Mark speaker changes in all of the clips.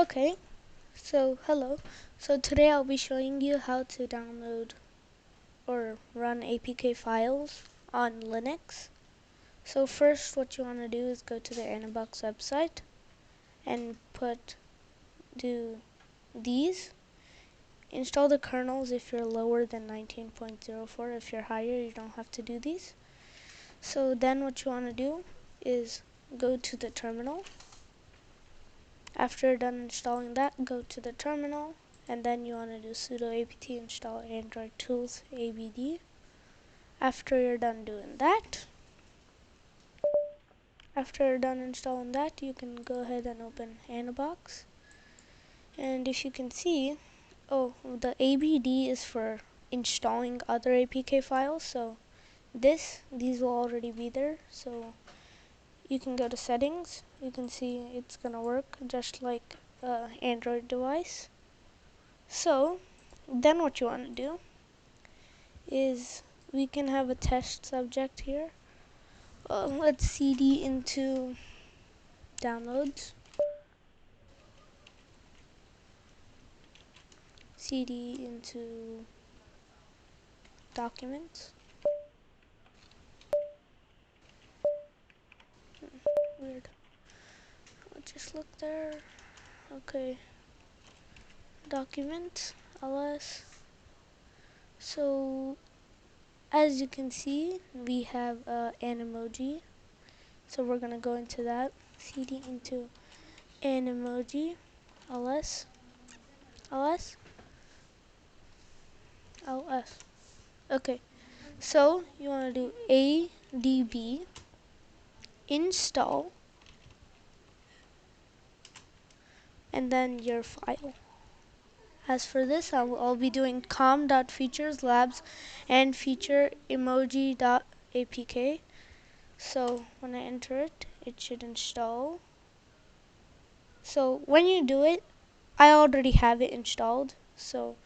Speaker 1: Okay, so hello. So today I'll be showing you how to download or run APK files on Linux. So first what you want to do is go to the Anbox website and do these. Install the kernels if you're lower than 19.04. If you're higher, you don't have to do these. So then what you want to do is go to the terminal. After you're done installing that, go to the terminal, and then you want to do sudo apt install android tools abd. After you're done doing that, after you're done installing that, you can go ahead and open Anbox. And if you can see, the abd is for installing other APK files, so these will already be there. So you can go to settings. You can see it's gonna work just like Android device. So then what you want to do is we can have a test subject here. Let's cd into downloads, cd into documents. Weird. I'll just look there. Okay, document ls. So as you can see, we have an emoji. So we're gonna go into that. cd into an emoji ls ls ls. Okay, so you want to do adb install and then your file. As for this, I'll be doing com.features labs and feature emoji.apk. So when I enter it, it should install. So when you do it, I already have it installed. So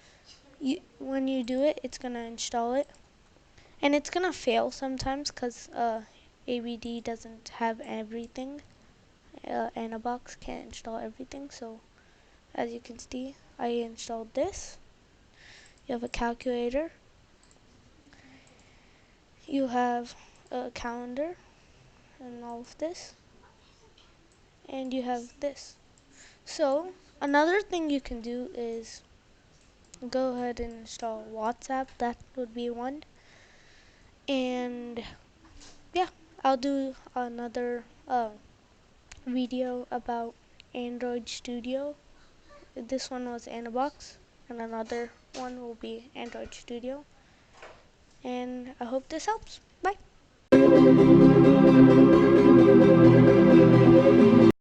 Speaker 1: when you do it, it's gonna install it, and it's gonna fail sometimes because ABD doesn't have everything. Anbox can't install everything. So as you can see, I installed this. You have a calculator. You have a calendar and all of this. And you have this. So another thing you can do is go ahead and install WhatsApp. That would be one. And yeah, I'll do another video about Android Studio. This one was Anbox, and another one will be Android Studio. And I hope this helps. Bye.